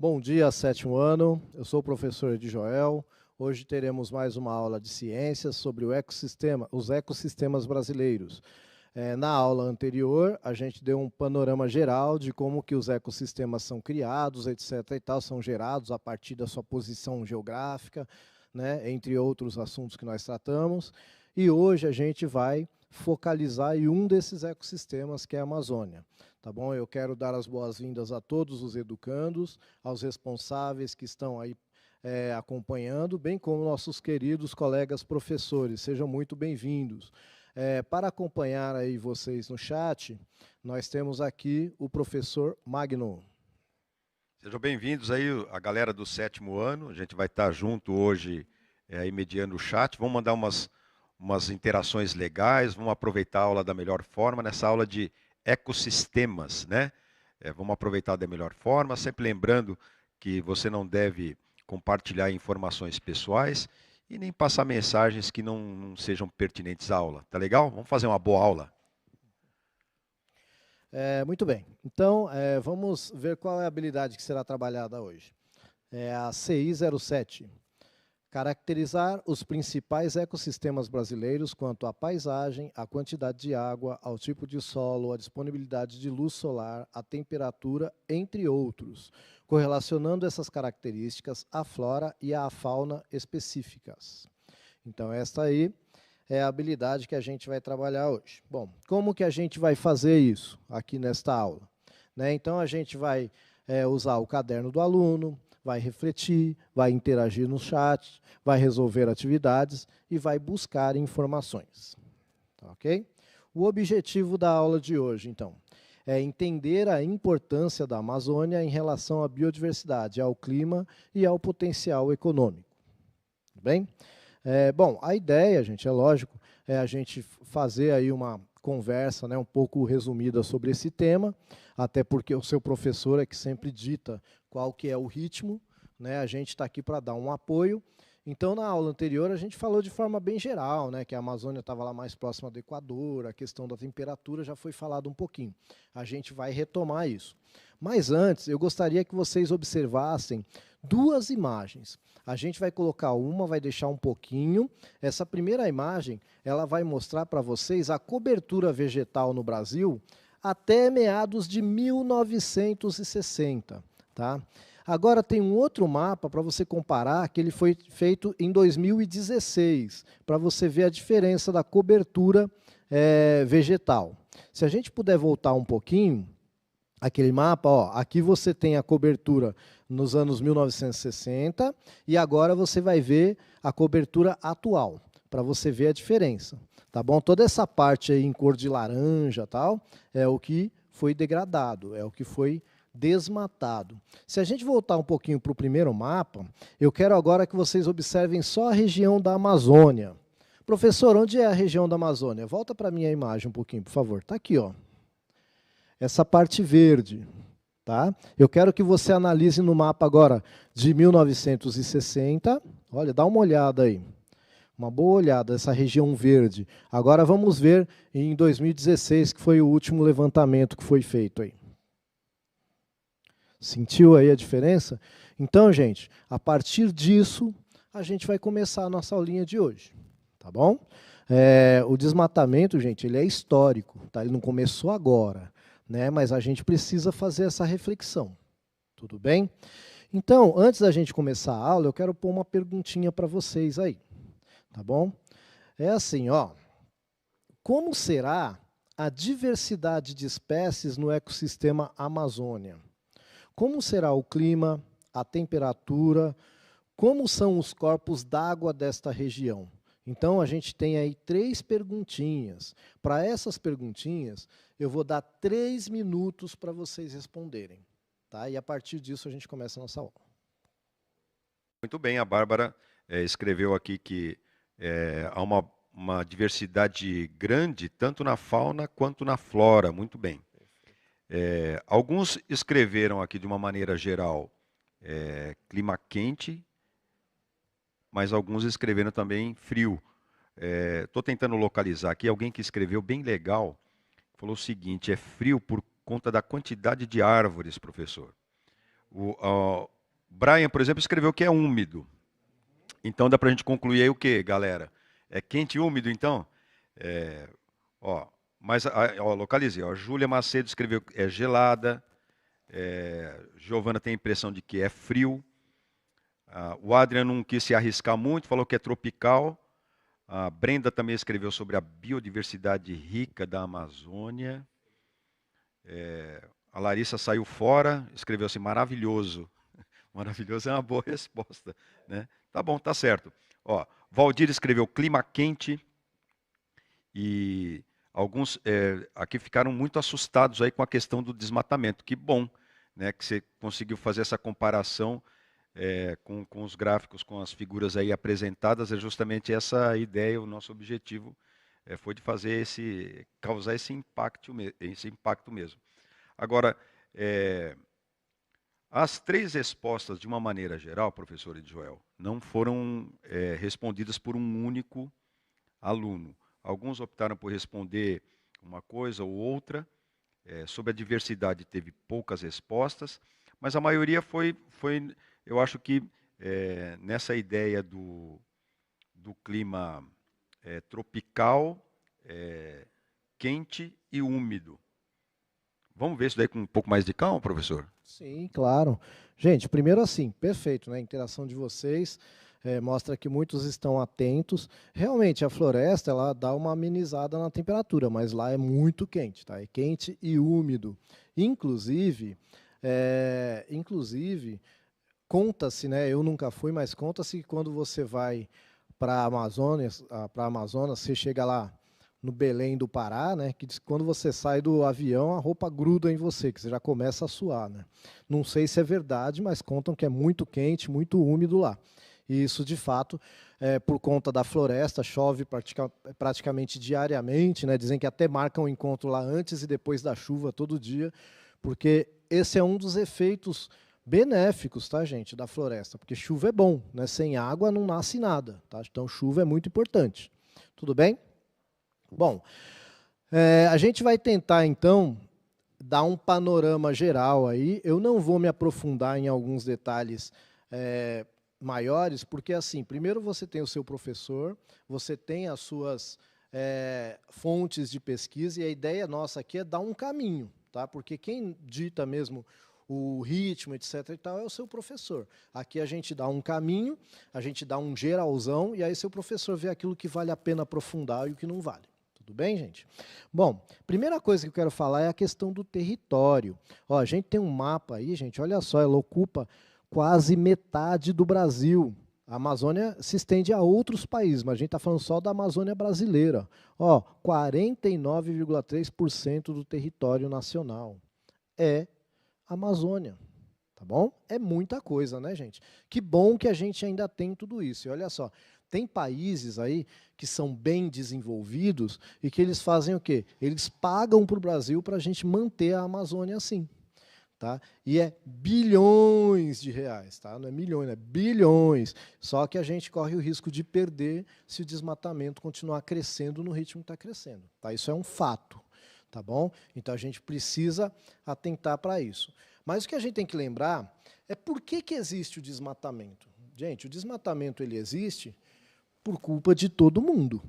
Bom dia, sétimo ano. Eu sou o professor Edi Joel. Hoje teremos mais uma aula de ciências sobre os ecossistemas brasileiros. Na aula anterior, a gente deu um panorama geral de como que os ecossistemas são criados, etc. e tal, são gerados a partir da sua posição geográfica, né, entre outros assuntos que nós tratamos. E hoje a gente vai focalizar em um desses ecossistemas, que é a Amazônia. Tá bom? Eu quero dar as boas-vindas a todos os educandos, aos responsáveis que estão aí acompanhando, bem como nossos queridos colegas professores. Sejam muito bem-vindos. Para acompanhar aí vocês no chat, nós temos aqui o professor Magno. Sejam bem-vindos aí a galera do sétimo ano. A gente vai estar junto hoje aí mediando o chat. Vamos mandar umas interações legais, vamos aproveitar a aula da melhor forma nessa aula de ecossistemas, né? Vamos aproveitar da melhor forma, sempre lembrando que você não deve compartilhar informações pessoais e nem passar mensagens que não sejam pertinentes à aula. Tá legal? Vamos fazer uma boa aula. Muito bem. Então, vamos ver qual é a habilidade que será trabalhada hoje. A CI 07. Caracterizar os principais ecossistemas brasileiros quanto à paisagem, à quantidade de água, ao tipo de solo, à disponibilidade de luz solar, à temperatura, entre outros, correlacionando essas características à flora e à fauna específicas. Então, esta aí é a habilidade que a gente vai trabalhar hoje. Bom, como que a gente vai fazer isso aqui nesta aula? Então, a gente vai usar o caderno do aluno, vai refletir, vai interagir no chat, vai resolver atividades e vai buscar informações. Tá, ok? O objetivo da aula de hoje, então, é entender a importância da Amazônia em relação à biodiversidade, ao clima e ao potencial econômico. Tudo bem? Bom, a ideia, gente, é lógico, é a gente fazer aí uma conversa, né, um pouco resumida sobre esse tema, até porque o seu professor é que sempre dita qual que é o ritmo, né, a gente está aqui para dar um apoio. Então, na aula anterior, a gente falou de forma bem geral, né, que a Amazônia estava lá mais próxima do Equador, a questão da temperatura já foi falado um pouquinho. A gente vai retomar isso. Mas antes, eu gostaria que vocês observassem duas imagens. A gente vai colocar uma, vai deixar um pouquinho. Essa primeira imagem, ela vai mostrar para vocês a cobertura vegetal no Brasil até meados de 1960. Tá? Agora tem um outro mapa para você comparar, que ele foi feito em 2016, para você ver a diferença da cobertura vegetal. Se a gente puder voltar um pouquinho, aquele mapa, ó, aqui você tem a cobertura nos anos 1960 e agora você vai ver a cobertura atual, para você ver a diferença. Tá bom? Toda essa parte aí em cor de laranja, tal, é o que foi degradado, é o que foi desmatado. Se a gente voltar um pouquinho para o primeiro mapa, eu quero agora que vocês observem só a região da Amazônia. Professor, onde é a região da Amazônia? Volta para a minha imagem um pouquinho, por favor. Está aqui, ó. Essa parte verde. Tá? Eu quero que você analise no mapa agora de 1960. Olha, dá uma olhada aí. Uma boa olhada, essa região verde. Agora vamos ver em 2016, que foi o último levantamento que foi feito aí. Sentiu aí a diferença? Então, gente, a partir disso, a gente vai começar a nossa aulinha de hoje. Tá bom? O desmatamento, gente, ele é histórico. Tá? Ele não começou agora, né? Mas a gente precisa fazer essa reflexão. Tudo bem? Então, antes da gente começar a aula, eu quero pôr uma perguntinha para vocês aí. Tá bom? É assim, ó. Como será a diversidade de espécies no ecossistema Amazônia? Como será o clima, a temperatura, como são os corpos d'água desta região? Então, a gente tem aí 3 perguntinhas. Para essas perguntinhas, eu vou dar 3 minutos para vocês responderem. Tá? E a partir disso, a gente começa a nossa aula. Muito bem, a Bárbara escreveu aqui que há uma diversidade grande, tanto na fauna quanto na flora. Muito bem. Alguns escreveram aqui de uma maneira geral clima quente, mas alguns escreveram também frio. Estou tentando localizar aqui alguém que escreveu bem legal, falou o seguinte: é frio por conta da quantidade de árvores, professor. Brian, por exemplo, escreveu que é úmido. Então dá para a gente concluir aí o quê, galera? É quente e úmido, então? É, ó, mas ó, localizei. Ó, Júlia Macedo escreveu que é gelada. Giovana tem a impressão de que é frio. O Adrian não quis se arriscar muito, falou que é tropical. A Brenda também escreveu sobre a biodiversidade rica da Amazônia. A Larissa saiu fora, escreveu assim, maravilhoso. Maravilhoso é uma boa resposta, né? Tá bom, tá certo. Ó, Valdir escreveu clima quente e alguns aqui ficaram muito assustados aí com a questão do desmatamento. Que bom, né, que você conseguiu fazer essa comparação com os gráficos, com as figuras aí apresentadas. É justamente essa ideia, o nosso objetivo foi de fazer causar esse impacto mesmo. Agora, as 3 respostas, de uma maneira geral, professor Edjoel, não foram respondidas por um único aluno. Alguns optaram por responder uma coisa ou outra. Sobre a diversidade teve poucas respostas, mas a maioria foi eu acho que nessa ideia do clima tropical, quente e úmido. Vamos ver isso daí com um pouco mais de calma, professor? Sim, claro. Gente, primeiro assim, perfeito, né? A interação de vocês mostra que muitos estão atentos. Realmente, a floresta ela dá uma amenizada na temperatura, mas lá é muito quente, tá? É quente e úmido. Inclusive, conta-se, né? Eu nunca fui, mas conta-se que quando você vai para a Amazonas, você chega lá no Belém do Pará, né, que diz que quando você sai do avião, a roupa gruda em você, que você já começa a suar, né? Não sei se é verdade, mas contam que é muito quente, muito úmido lá. E isso, de fato, por conta da floresta, chove praticamente diariamente, né? Dizem que até marcam um encontro lá antes e depois da chuva, todo dia, porque esse é um dos efeitos benéficos, tá, gente, da floresta, porque chuva é bom, né? Sem água não nasce nada, tá? Então chuva é muito importante. Tudo bem? Bom, a gente vai tentar, então, dar um panorama geral aí. Eu não vou me aprofundar em alguns detalhes maiores, porque, assim, primeiro você tem o seu professor, você tem as suas fontes de pesquisa, e a ideia nossa aqui é dar um caminho, tá? Porque quem dita mesmo o ritmo, etc. e tal, é o seu professor. Aqui a gente dá um caminho, a gente dá um geralzão, e aí seu professor vê aquilo que vale a pena aprofundar e o que não vale. Tudo bem, gente? Bom, primeira coisa que eu quero falar é a questão do território. Ó, a gente tem um mapa aí, gente, olha só, ela ocupa quase metade do Brasil. A Amazônia se estende a outros países, mas a gente está falando só da Amazônia brasileira. Ó, 49,3% do território nacional é Amazônia. Tá bom? É muita coisa, né, gente? Que bom que a gente ainda tem tudo isso. E olha só, tem países aí que são bem desenvolvidos e que eles fazem o quê? Eles pagam para o Brasil para a gente manter a Amazônia assim. Tá? E é bilhões de reais, tá? Não é milhões, é bilhões. Só que a gente corre o risco de perder se o desmatamento continuar crescendo no ritmo que está crescendo. Tá? Isso é um fato. Tá bom? Então a gente precisa atentar para isso. Mas o que a gente tem que lembrar é por que existe o desmatamento. Gente, o desmatamento ele existe por culpa de todo mundo.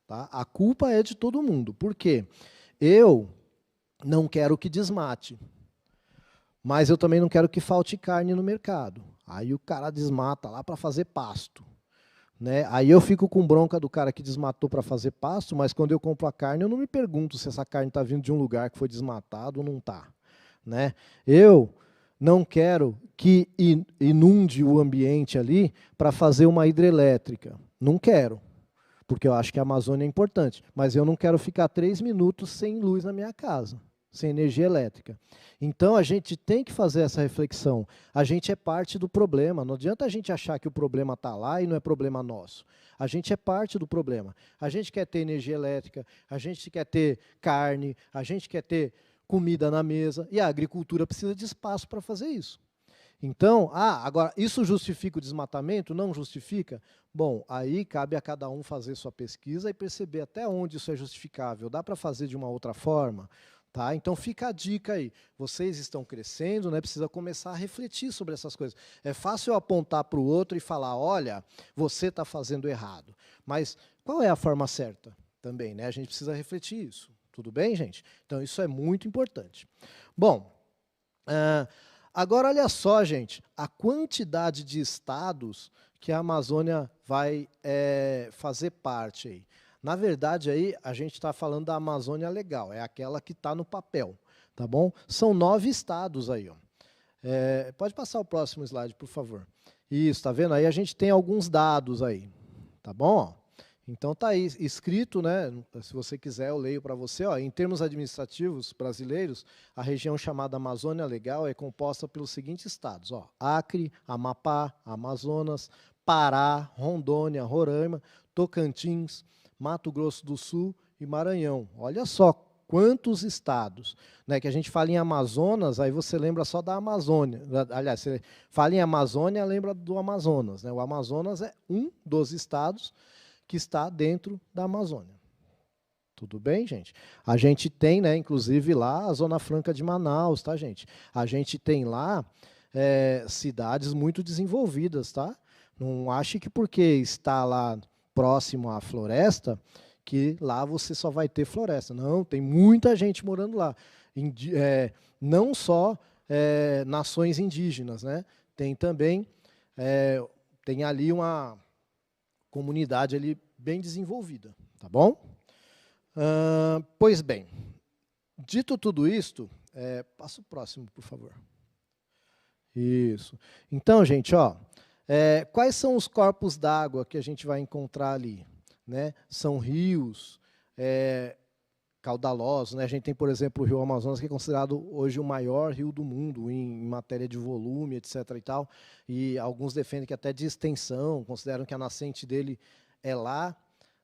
Tá? A culpa é de todo mundo. Por quê? Eu não quero que desmate, mas eu também não quero que falte carne no mercado. Aí o cara desmata lá para fazer pasto. Né? Aí eu fico com bronca do cara que desmatou para fazer pasto, mas quando eu compro a carne, eu não me pergunto se essa carne está vindo de um lugar que foi desmatado ou não está. Né? Eu não quero que inunde o ambiente ali para fazer uma hidrelétrica. Não quero, porque eu acho que a Amazônia é importante. Mas eu não quero ficar 3 minutos sem luz na minha casa, sem energia elétrica. Então, a gente tem que fazer essa reflexão. A gente é parte do problema. Não adianta a gente achar que o problema está lá e não é problema nosso. A gente é parte do problema. A gente quer ter energia elétrica, a gente quer ter carne, a gente quer ter comida na mesa, e a agricultura precisa de espaço para fazer isso. Então, agora, isso justifica o desmatamento? Não justifica? Bom, aí cabe a cada um fazer sua pesquisa e perceber até onde isso é justificável. Dá para fazer de uma outra forma? Tá? Então fica a dica aí. Vocês estão crescendo, né? Precisa começar a refletir sobre essas coisas. É fácil eu apontar para o outro e falar, olha, você está fazendo errado. Mas qual é a forma certa? Também, né? A gente precisa refletir isso. Tudo bem, gente? Então isso é muito importante. Bom, agora olha só, gente, a quantidade de estados que a Amazônia vai fazer parte aí. Na verdade, aí a gente está falando da Amazônia Legal, é aquela que está no papel, tá bom? São 9 estados aí, ó. Pode passar o próximo slide, por favor. Isso, tá vendo? Aí a gente tem alguns dados aí, tá bom? Então tá aí escrito, né? Se você quiser, eu leio para você. Ó, em termos administrativos brasileiros, a região chamada Amazônia Legal é composta pelos seguintes estados: ó, Acre, Amapá, Amazonas, Pará, Rondônia, Roraima, Tocantins, Mato Grosso do Sul e Maranhão. Olha só quantos estados, né? Que a gente fala em Amazonas, aí você lembra só da Amazônia. Aliás, você fala em Amazônia, lembra do Amazonas, né? O Amazonas é um dos estados que está dentro da Amazônia. Tudo bem, gente? A gente tem, né, inclusive, lá a Zona Franca de Manaus, tá, gente? A gente tem lá cidades muito desenvolvidas, tá? Não ache que porque está lá próximo à floresta, que lá você só vai ter floresta. Não, tem muita gente morando lá. Não só nações indígenas, né? Tem também, tem ali uma comunidade ali bem desenvolvida, tá bom? Pois bem, dito tudo isto, passa o próximo, por favor. Isso. Então, gente, ó, quais são os corpos d'água que a gente vai encontrar ali? Né? São rios caudalosos, né? A gente tem, por exemplo, o Rio Amazonas, que é considerado hoje o maior rio do mundo em matéria de volume, etc. e tal. E alguns defendem que até de extensão, consideram que a nascente dele é lá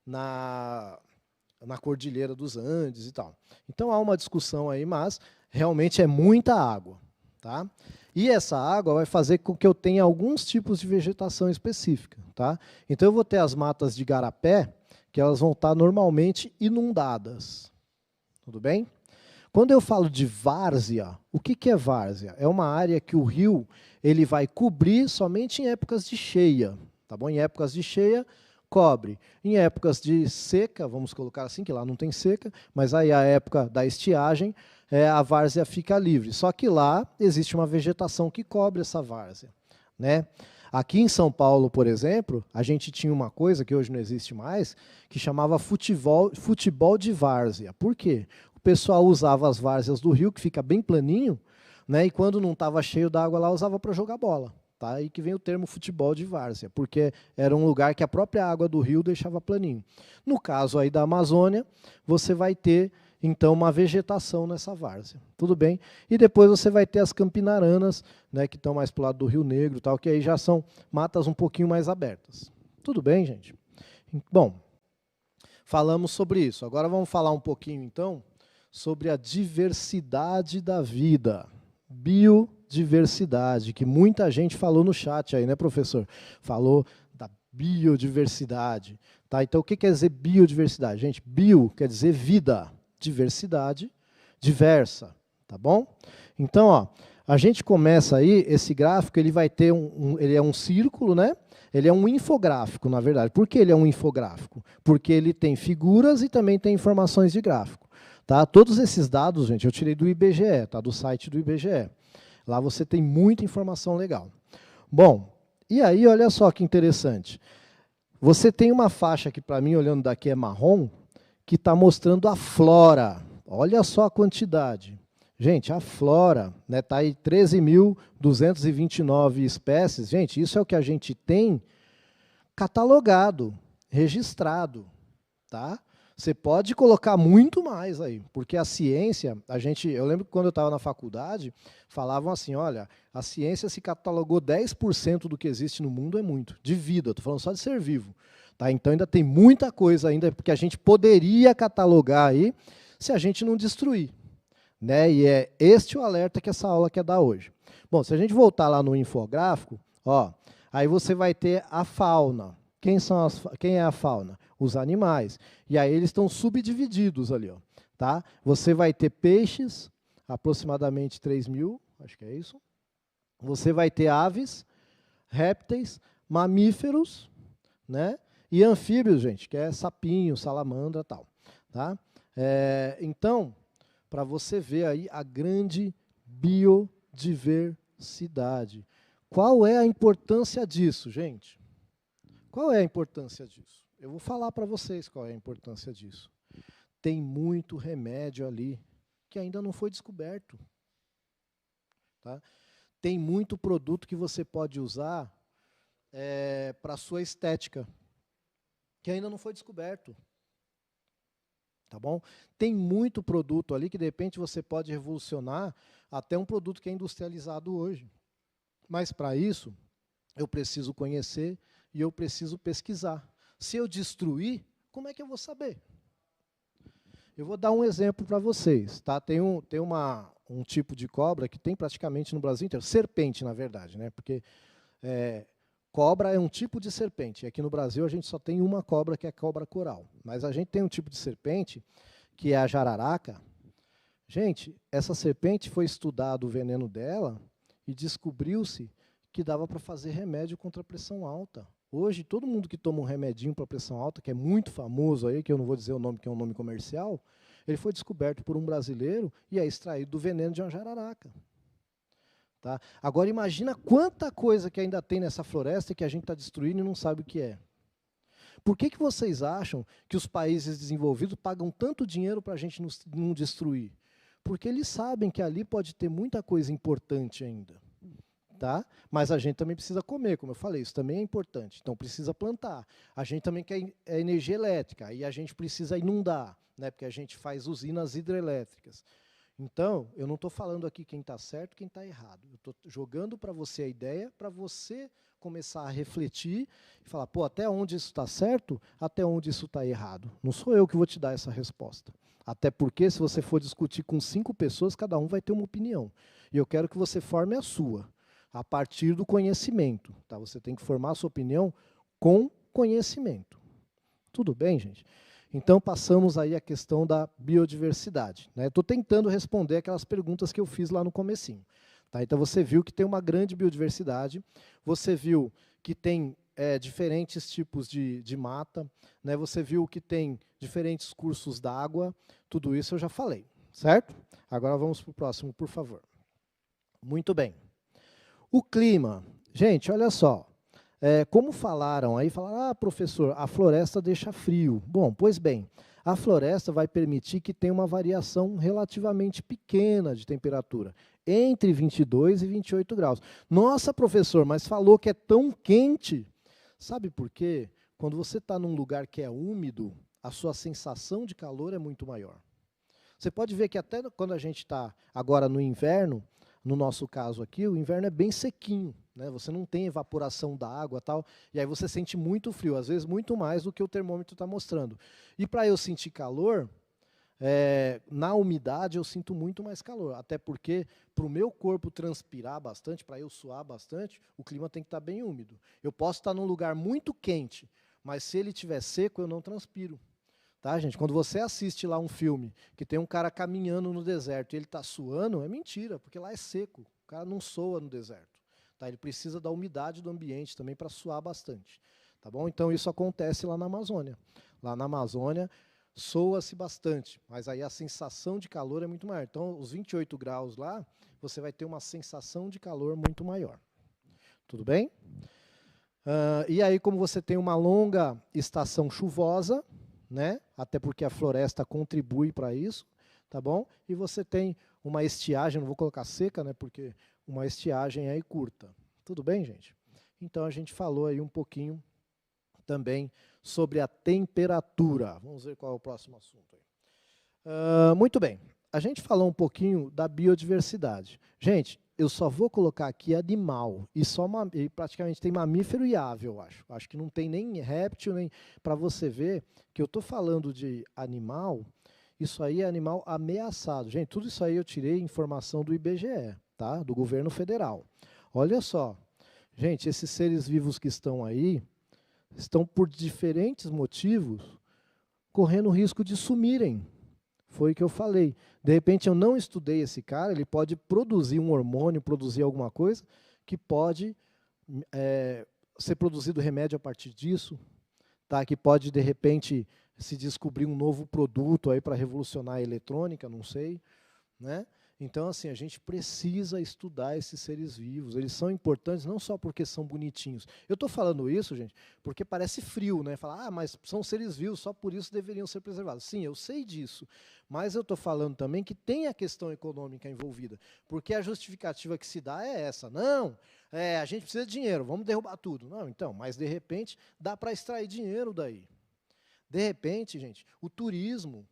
na Cordilheira dos Andes e tal. Então há uma discussão aí, mas realmente é muita água, tá? E essa água vai fazer com que eu tenha alguns tipos de vegetação específica, tá? Então eu vou ter as matas de igarapé, que elas vão estar normalmente inundadas. Tudo bem? Quando eu falo de várzea, o que é várzea? É uma área que o rio ele vai cobrir somente em épocas de cheia, tá bom? Em épocas de cheia, cobre. Em épocas de seca, vamos colocar assim, que lá não tem seca, mas aí a época da estiagem, a várzea fica livre. Só que lá existe uma vegetação que cobre essa várzea, né? Aqui em São Paulo, por exemplo, a gente tinha uma coisa que hoje não existe mais, que chamava futebol de várzea. Por quê? O pessoal usava as várzeas do rio, que fica bem planinho, né? E quando não estava cheio d'água lá, usava para jogar bola. Tá? Aí que vem o termo futebol de várzea, porque era um lugar que a própria água do rio deixava planinho. No caso aí da Amazônia, você vai ter, então, uma vegetação nessa várzea. Tudo bem? E depois você vai ter as campinaranas, né, que estão mais para o lado do Rio Negro, tal, que aí já são matas um pouquinho mais abertas. Tudo bem, gente? Bom, falamos sobre isso. Agora vamos falar um pouquinho, então, sobre a diversidade da vida. Biodiversidade, que muita gente falou no chat aí, né, professor? Falou da biodiversidade. Tá? Então, o que quer dizer biodiversidade? Gente, bio quer dizer vida, diversidade, diversa, tá bom? Então, ó, a gente começa aí, esse gráfico, ele vai ter ele é um círculo, né? Ele é um infográfico, na verdade. Por que ele é um infográfico? Porque ele tem figuras e também tem informações de gráfico. Tá? Todos esses dados, gente, eu tirei do IBGE, tá? Do site do IBGE. Lá você tem muita informação legal. Bom, e aí, olha só que interessante. Você tem uma faixa que, para mim, olhando daqui, é marrom, que está mostrando a flora. Olha só a quantidade. Gente, a flora, né, está aí 13.229 espécies. Gente, isso é o que a gente tem catalogado, registrado. Tá? Você pode colocar muito mais aí, porque a ciência, eu lembro que quando eu estava na faculdade, falavam assim, olha, a ciência se catalogou 10% do que existe no mundo é muito, de vida, estou falando só de ser vivo. Tá? Então ainda tem muita coisa ainda, porque a gente poderia catalogar aí, se a gente não destruir. Né? E é este o alerta que essa aula quer dar hoje. Bom, se a gente voltar lá no infográfico, ó, aí você vai ter a fauna. Quem é a fauna? Os animais. E aí eles estão subdivididos ali. Ó. Tá? Você vai ter peixes, aproximadamente 3.000, acho que é isso. Você vai ter aves, répteis, mamíferos, né? E anfíbios, gente, que é sapinho, salamandra e tal. Tá? Então, para você ver aí a grande biodiversidade. Qual é a importância disso, gente? Qual é a importância disso? Eu vou falar para vocês qual é a importância disso. Tem muito remédio ali que ainda não foi descoberto. Tá? Tem muito produto que você pode usar para a sua estética, que ainda não foi descoberto. Tá bom? Tem muito produto ali que, de repente, você pode revolucionar até um produto que é industrializado hoje. Mas, para isso, eu preciso conhecer e eu preciso pesquisar. Se eu destruir, como é que eu vou saber? Eu vou dar um exemplo para vocês. Tá? Tem um tipo de cobra que tem praticamente no Brasil inteiro. Serpente, na verdade, né? Porque cobra é um tipo de serpente. Aqui no Brasil a gente só tem uma cobra, que é a cobra coral. Mas a gente tem um tipo de serpente, que é a jararaca. Gente, essa serpente foi estudado o veneno dela e descobriu-se que dava para fazer remédio contra a pressão alta. Hoje, todo mundo que toma um remedinho para pressão alta, que é muito famoso aí, que eu não vou dizer o nome, que é um nome comercial, ele foi descoberto por um brasileiro e é extraído do veneno de uma jararaca. Tá? Agora, imagina quanta coisa que ainda tem nessa floresta que a gente está destruindo e não sabe o que é. Por que vocês acham que os países desenvolvidos pagam tanto dinheiro para a gente não destruir? Porque eles sabem que ali pode ter muita coisa importante ainda. Tá? Mas a gente também precisa comer, como eu falei, isso também é importante. Então precisa plantar. A gente também quer energia elétrica, e a gente precisa inundar, né? Porque a gente faz usinas hidrelétricas. Então, eu não estou falando aqui quem está certo e quem está errado. Eu estou jogando para você a ideia, para você começar a refletir e falar, pô, até onde isso está certo, até onde isso está errado. Não sou eu que vou te dar essa resposta. Até porque, se você for discutir com 5 pessoas, cada um vai ter uma opinião. E eu quero que você forme a sua, a partir do conhecimento. Tá? Você tem que formar a sua opinião com conhecimento. Tudo bem, gente? Então, passamos aí a questão da biodiversidade. Estou tentando responder aquelas perguntas que eu fiz lá no comecinho. Tá? Então, você viu que tem uma grande biodiversidade, você viu que tem diferentes tipos de mata, né? Você viu que tem diferentes cursos d'água, tudo isso eu já falei, certo? Agora vamos para o próximo, por favor. Muito bem. O clima. Gente, olha só. Como falaram aí, professor, a floresta deixa frio. Bom, pois bem, a floresta vai permitir que tenha uma variação relativamente pequena de temperatura, entre 22 e 28 graus. Nossa, professor, mas falou que é tão quente. Sabe por quê? Quando você está num lugar que é úmido, a sua sensação de calor é muito maior. Você pode ver que até quando a gente está agora no inverno, no nosso caso aqui, o inverno é bem sequinho, né? Você não tem evaporação da água e tal, e aí você sente muito frio, às vezes muito mais do que o termômetro está mostrando. E para eu sentir calor, na umidade eu sinto muito mais calor, até porque para o meu corpo transpirar bastante, para eu suar bastante, o clima tem que estar bem úmido. Eu posso estar num lugar muito quente, mas se ele estiver seco, eu não transpiro. Tá, gente? Quando você assiste lá um filme que tem um cara caminhando no deserto e ele está suando, é mentira, porque lá é seco. O cara não soa no deserto. Tá? Ele precisa da umidade do ambiente também para suar bastante. Tá bom? Então, isso acontece lá na Amazônia. Lá na Amazônia, soa-se bastante, mas aí a sensação de calor é muito maior. Então, os 28 graus lá, você vai ter uma sensação de calor muito maior. Tudo bem? E aí, como você tem uma longa estação chuvosa, né? Até porque a floresta contribui para isso, tá bom? E você tem uma estiagem, não vou colocar seca, né? Porque uma estiagem aí curta. Tudo bem, gente? Então a gente falou aí um pouquinho também sobre a temperatura. Vamos ver qual é o próximo assunto aí. Muito bem. A gente falou um pouquinho da biodiversidade. Gente, eu só vou colocar aqui animal, e praticamente tem mamífero e ave, eu acho. Acho que não tem nem réptil, nem... Para você ver que eu estou falando de animal, isso aí é animal ameaçado. Gente, tudo isso aí eu tirei informação do IBGE, tá? Do governo federal. Olha só, gente, esses seres vivos que estão aí, estão por diferentes motivos correndo risco de sumirem. Foi o que eu falei. De repente, eu não estudei esse cara, ele pode produzir um hormônio, produzir alguma coisa, que pode ser produzido remédio a partir disso, tá? Que pode, de repente, se descobrir um novo produto aí para revolucionar a eletrônica, não sei, né? Então, assim, a gente precisa estudar esses seres vivos. Eles são importantes não só porque são bonitinhos. Eu estou falando isso, gente, porque parece frio, né? Falar, mas são seres vivos, só por isso deveriam ser preservados. Sim, eu sei disso. Mas eu estou falando também que tem a questão econômica envolvida. Porque a justificativa que se dá é essa. Não, a gente precisa de dinheiro, vamos derrubar tudo. Não, então, mas de repente dá para extrair dinheiro daí. De repente, gente, o turismo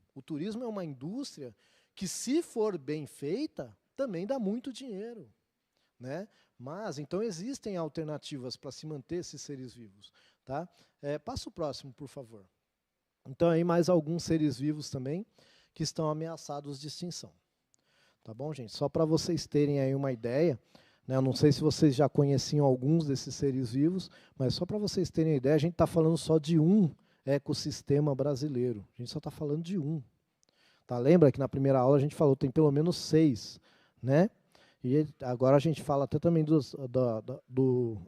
é uma indústria que, se for bem feita, também dá muito dinheiro, né? Mas, então, existem alternativas para se manter esses seres vivos, tá? Passa o próximo, por favor. Então, aí mais alguns seres vivos também que estão ameaçados de extinção. Tá bom, gente? Só para vocês terem aí uma ideia, né? Eu não sei se vocês já conheciam alguns desses seres vivos, mas só para vocês terem a ideia, a gente está falando só de um ecossistema brasileiro. A gente só está falando de um. Tá? Lembra que na primeira aula a gente falou tem pelo menos 6, né? E agora a gente fala até também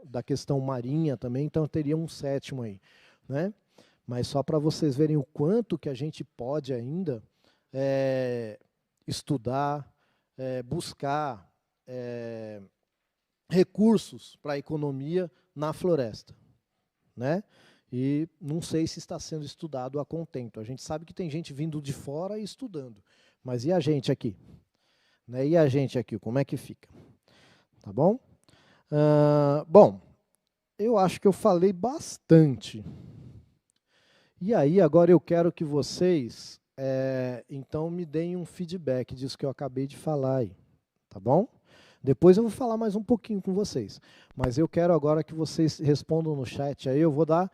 da questão marinha também, então teria um 7º aí, né? Mas só para vocês verem o quanto que a gente pode ainda estudar, buscar recursos para a economia na floresta, né? E não sei se está sendo estudado a contento. A gente sabe que tem gente vindo de fora e estudando. Mas e a gente aqui? Né? E a gente aqui, como é que fica? Tá bom? Bom, eu acho que eu falei bastante. E aí, agora eu quero que vocês, então, me deem um feedback disso que eu acabei de falar aí. Tá bom? Depois eu vou falar mais um pouquinho com vocês. Mas eu quero agora que vocês respondam no chat aí. Eu vou dar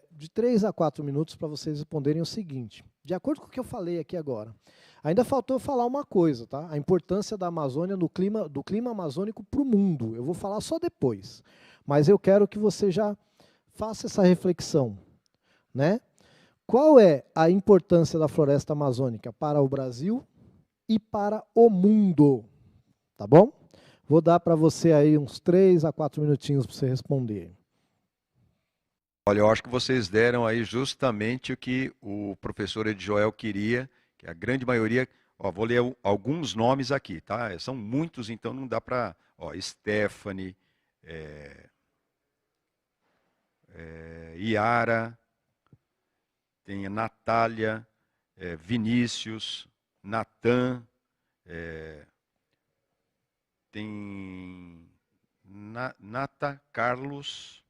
de 3 a 4 minutos para vocês responderem o seguinte. De acordo com o que eu falei aqui agora, ainda faltou falar uma coisa, tá? A importância da Amazônia do clima amazônico para o mundo. Eu vou falar só depois. Mas eu quero que você já faça essa reflexão, né? Qual é a importância da floresta amazônica para o Brasil e para o mundo? Tá bom? Vou dar para você aí uns 3 a 4 minutinhos para você responder. Olha, eu acho que vocês deram aí justamente o que o professor Edjoel queria, que a grande maioria, vou ler alguns nomes aqui, tá? São muitos, então não dá para, Stephanie, Iara, tem a Natália, Vinícius, Natan, tem Nata, Carlos,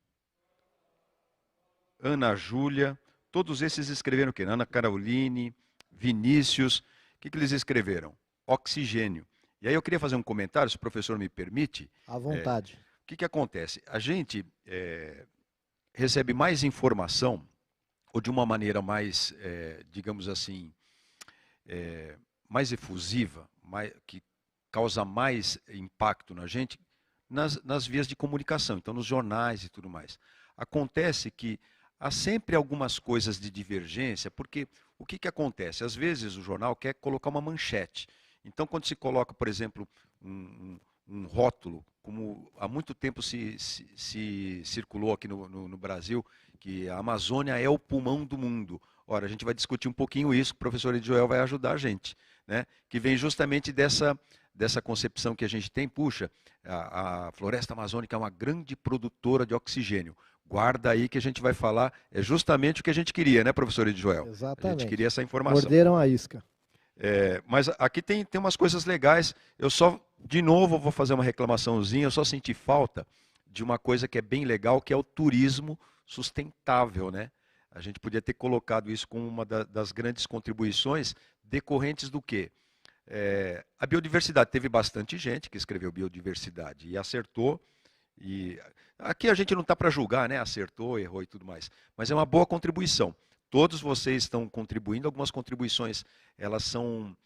Ana Júlia, todos esses escreveram o quê? Ana Caroline, Vinícius, o que eles escreveram? Oxigênio. E aí eu queria fazer um comentário, se o professor me permite. À vontade. O que acontece? A gente recebe mais informação, ou de uma maneira mais, digamos assim, mais efusiva, que causa mais impacto na gente, nas vias de comunicação, então nos jornais e tudo mais. Acontece que há sempre algumas coisas de divergência, porque o que acontece? Às vezes o jornal quer colocar uma manchete. Então, quando se coloca, por exemplo, um rótulo, como há muito tempo se circulou aqui no Brasil, que a Amazônia é o pulmão do mundo. Ora, a gente vai discutir um pouquinho isso, o professor Edjoel vai ajudar a gente, né? Que vem justamente dessa concepção que a gente tem. Puxa, a floresta amazônica é uma grande produtora de oxigênio. Guarda aí que a gente vai falar, é justamente o que a gente queria, né, professor Edjoel? Exatamente. A gente queria essa informação. Morderam a isca. Mas aqui tem umas coisas legais. Eu só, de novo, vou fazer uma reclamaçãozinha. Eu só senti falta de uma coisa que é bem legal, que é o turismo sustentável, né? A gente podia ter colocado isso como uma das grandes contribuições decorrentes do quê? A biodiversidade. Teve bastante gente que escreveu biodiversidade e acertou. E aqui a gente não está para julgar, né? Acertou, errou e tudo mais. Mas é uma boa contribuição. Todos vocês estão contribuindo. Algumas contribuições elas são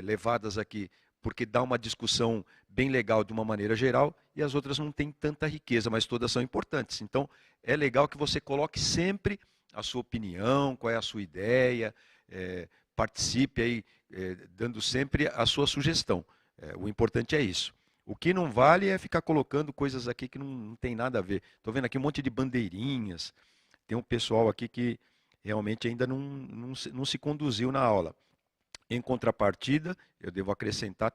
levadas aqui porque dá uma discussão bem legal de uma maneira geral, e as outras não têm tanta riqueza, mas todas são importantes. Então, é legal que você coloque sempre a sua opinião, qual é a sua ideia, participe aí, dando sempre a sua sugestão. O importante é isso. O que não vale é ficar colocando coisas aqui que não tem nada a ver. Estou vendo aqui um monte de bandeirinhas. Tem um pessoal aqui que realmente ainda não se conduziu na aula. Em contrapartida, eu devo acrescentar,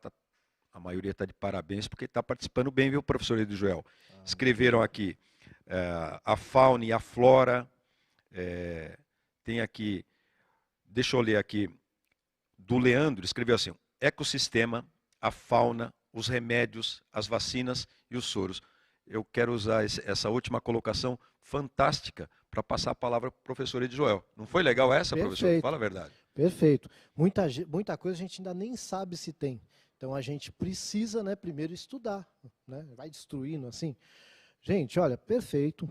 a maioria está de parabéns, porque está participando bem, viu, professor Edu Joel? Escreveram aqui a fauna e a flora. Tem aqui, deixa eu ler aqui, do Leandro, escreveu assim: ecossistema, a fauna, os remédios, as vacinas e os soros. Eu quero usar essa última colocação fantástica para passar a palavra para o professor Edu Joel. Não foi legal essa, Perfeito. professor? Fala a verdade. Perfeito. Muita coisa a gente ainda nem sabe se tem. Então a gente precisa, né, primeiro estudar, né? Vai destruindo assim. Gente, olha, perfeito,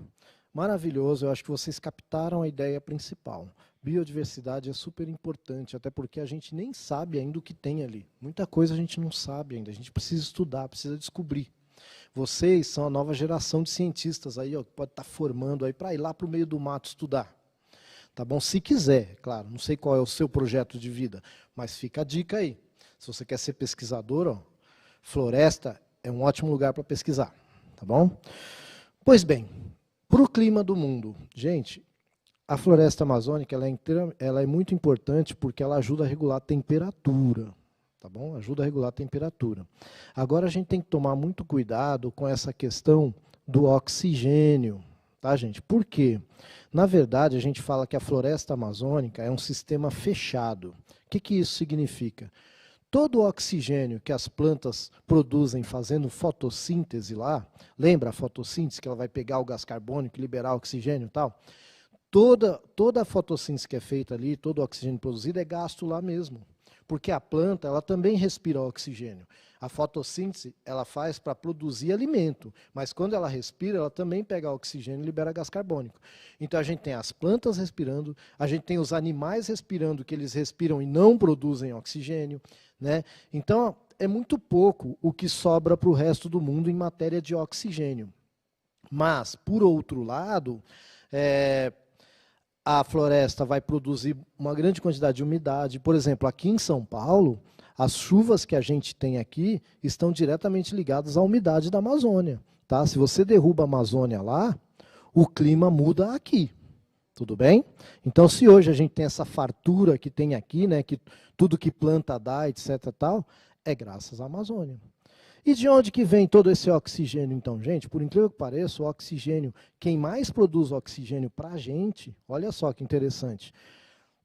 maravilhoso. Eu acho que vocês captaram a ideia principal. Biodiversidade é super importante, até porque a gente nem sabe ainda o que tem ali. Muita coisa a gente não sabe ainda. A gente precisa estudar, precisa descobrir. Vocês são a nova geração de cientistas aí, ó, que pode estar formando aí para ir lá para o meio do mato estudar. Tá bom? Se quiser, claro. Não sei qual é o seu projeto de vida, mas fica a dica aí. Se você quer ser pesquisador, ó, floresta é um ótimo lugar para pesquisar. Tá bom? Pois bem, para o clima do mundo. Gente, a floresta amazônica ela é muito importante porque ela ajuda a regular a temperatura. Tá bom? Ajuda a regular a temperatura. Agora a gente tem que tomar muito cuidado com essa questão do oxigênio. Tá, gente? Por quê? Na verdade, a gente fala que a floresta amazônica é um sistema fechado. O que isso significa? Todo o oxigênio que as plantas produzem fazendo fotossíntese lá, lembra a fotossíntese que ela vai pegar o gás carbônico e liberar oxigênio e tal? Toda a fotossíntese que é feita ali, todo o oxigênio produzido é gasto lá mesmo. Porque a planta ela também respira oxigênio. A fotossíntese ela faz para produzir alimento, mas quando ela respira, ela também pega oxigênio e libera gás carbônico. Então a gente tem as plantas respirando, a gente tem os animais respirando, que eles respiram e não produzem oxigênio, né? Então é muito pouco o que sobra para o resto do mundo em matéria de oxigênio. Mas, por outro lado, a floresta vai produzir uma grande quantidade de umidade. Por exemplo, aqui em São Paulo, as chuvas que a gente tem aqui estão diretamente ligadas à umidade da Amazônia. Tá? Se você derruba a Amazônia lá, o clima muda aqui. Tudo bem? Então, se hoje a gente tem essa fartura que tem aqui, né, que tudo que planta dá, etc. Tal, é graças à Amazônia. E de onde que vem todo esse oxigênio, então, gente? Por incrível que pareça, o oxigênio, quem mais produz oxigênio para a gente, olha só que interessante.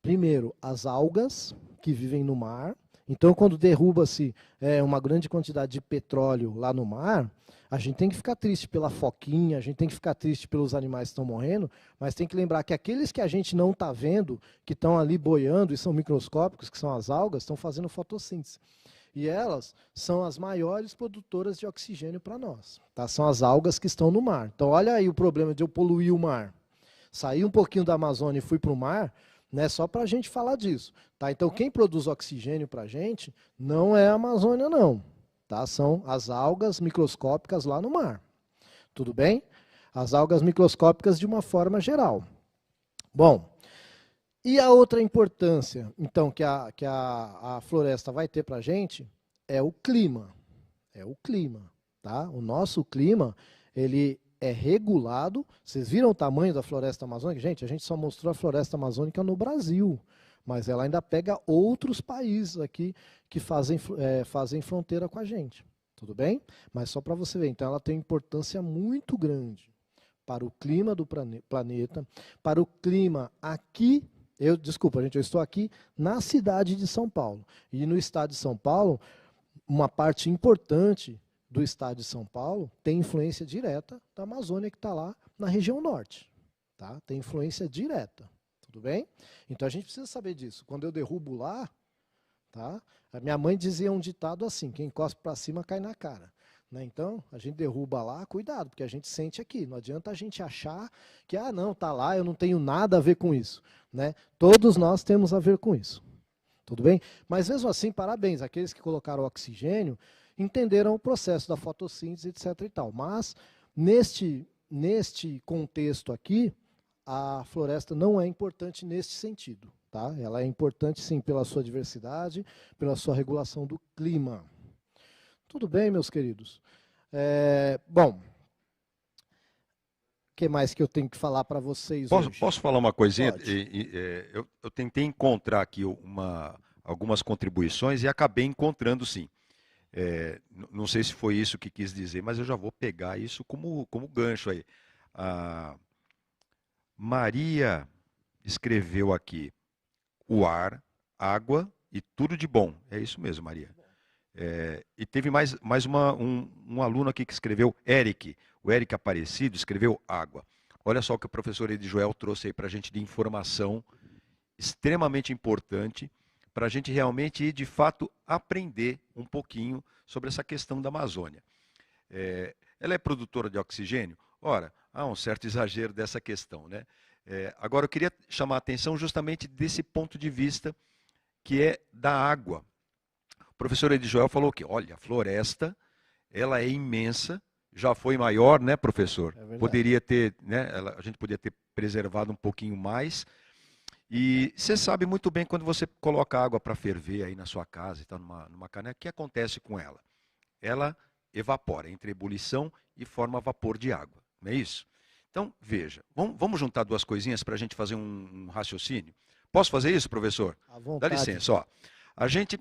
Primeiro, as algas que vivem no mar. Então, quando derruba-se uma grande quantidade de petróleo lá no mar, a gente tem que ficar triste pela foquinha, a gente tem que ficar triste pelos animais que estão morrendo, mas tem que lembrar que aqueles que a gente não está vendo, que estão ali boiando e são microscópicos, que são as algas, estão fazendo fotossíntese. E elas são as maiores produtoras de oxigênio para nós. Tá? São as algas que estão no mar. Então, olha aí o problema de eu poluir o mar. Saí um pouquinho da Amazônia e fui para o mar, né, só para a gente falar disso. Tá? Então, quem produz oxigênio para a gente não é a Amazônia, não. Tá? São as algas microscópicas lá no mar. Tudo bem? As algas microscópicas de uma forma geral. Bom, e a outra importância, então, que a floresta vai ter para a gente é o clima. É o clima. Tá? O nosso clima, ele é regulado. Vocês viram o tamanho da floresta amazônica? Gente, a gente só mostrou a floresta amazônica no Brasil, mas ela ainda pega outros países aqui que fazem fronteira com a gente. Tudo bem? Mas só para você ver, então ela tem importância muito grande para o clima do planeta, para o clima aqui. Desculpa, gente, eu estou aqui na cidade de São Paulo. E no estado de São Paulo, uma parte importante do estado de São Paulo tem influência direta da Amazônia, que está lá na região norte. Tá? Tem influência direta. Tudo bem? Então a gente precisa saber disso. Quando eu derrubo lá, tá? A minha mãe dizia um ditado assim: quem encosta para cima cai na cara. Né? Então, a gente derruba lá, cuidado, porque a gente sente aqui. Não adianta a gente achar que, não, está lá, eu não tenho nada a ver com isso. Né? Todos nós temos a ver com isso. Tudo bem? Mas mesmo assim, parabéns. Aqueles que colocaram oxigênio entenderam o processo da fotossíntese, etc. e tal. Mas, neste contexto aqui, a floresta não é importante neste sentido. tá? Ela é importante, sim, pela sua diversidade, pela sua regulação do clima. Tudo bem, meus queridos? Bom, o que mais que eu tenho que falar para vocês hoje? Posso falar uma coisinha? Pode. Eu tentei encontrar aqui algumas contribuições e acabei encontrando, sim. Não sei se foi isso que quis dizer, mas eu já vou pegar isso como gancho aí. A Maria escreveu aqui: o ar, água e tudo de bom. É isso mesmo, Maria. E teve mais um aluno aqui que escreveu, Eric. O Eric Aparecido escreveu água. Olha só o que o professor Edi Joel trouxe aí para a gente de informação extremamente importante para a gente realmente, de fato, aprender um pouquinho sobre essa questão da Amazônia. Ela é produtora de oxigênio? Ora, há um certo exagero dessa questão, né? Agora, eu queria chamar a atenção justamente desse ponto de vista que é da água. O professor Edi Joel falou que, olha, a floresta, ela é imensa, já foi maior, né, professor? Poderia ter, né, a gente poderia ter preservado um pouquinho mais. E você sabe muito bem quando você coloca água para ferver aí na sua casa, está numa caneca, o que acontece com ela? Ela evapora, entra em ebulição e forma vapor de água, não é isso? Então, veja, vamos juntar duas coisinhas para a gente fazer um raciocínio? Posso fazer isso, professor? À vontade. Dá licença, ó. A gente,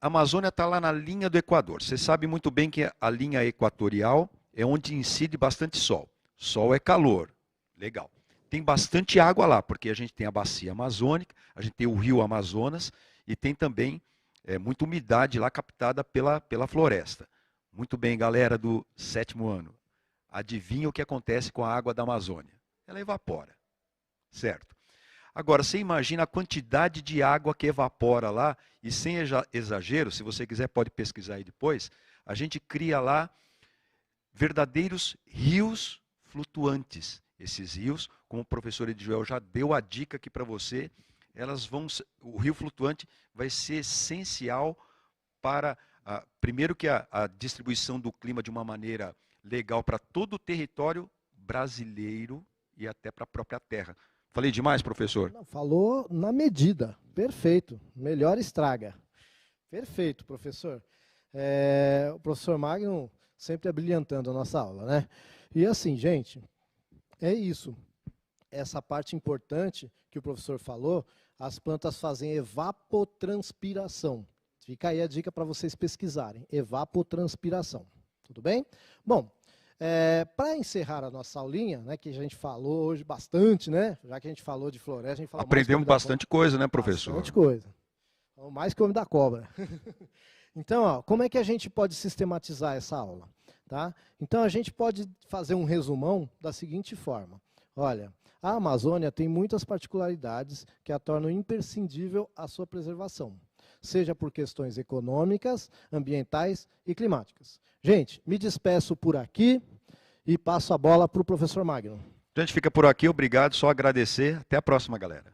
a Amazônia está lá na linha do Equador. Você sabe muito bem que a linha equatorial é onde incide bastante sol. Sol é calor, legal. Tem bastante água lá, porque a gente tem a bacia amazônica, a gente tem o rio Amazonas e tem também muita umidade lá captada pela floresta. Muito bem, galera do 7º ano. Adivinha o que acontece com a água da Amazônia? Ela evapora, certo? Agora, você imagina a quantidade de água que evapora lá, e sem exagero, se você quiser pode pesquisar aí depois, a gente cria lá verdadeiros rios flutuantes. Esses rios, como o professor Edi Joel já deu a dica aqui para você, o rio flutuante vai ser essencial para, primeiro que a distribuição do clima de uma maneira legal para todo o território brasileiro e até para a própria terra. Falei demais, professor? Não, falou na medida. Perfeito. Melhor estraga. Perfeito, professor. O professor Magno sempre abrilhantando a nossa aula, né? E assim, gente, é isso. Essa parte importante que o professor falou, as plantas fazem evapotranspiração. Fica aí a dica para vocês pesquisarem. Evapotranspiração. Tudo bem? Bom, para encerrar a nossa aulinha, né, que a gente falou hoje bastante, né? Já que a gente falou de floresta, a gente falou aprendemos bastante coisa, né, professor? Bastante coisa. Mais que o homem da cobra. Então, ó, como é que a gente pode sistematizar essa aula? Tá? Então, a gente pode fazer um resumão da seguinte forma. Olha, a Amazônia tem muitas particularidades que a tornam imprescindível a sua preservação, seja por questões econômicas, ambientais e climáticas. Gente, me despeço por aqui e passo a bola para o professor Magno. A gente fica por aqui, obrigado, só agradecer. Até a próxima, galera.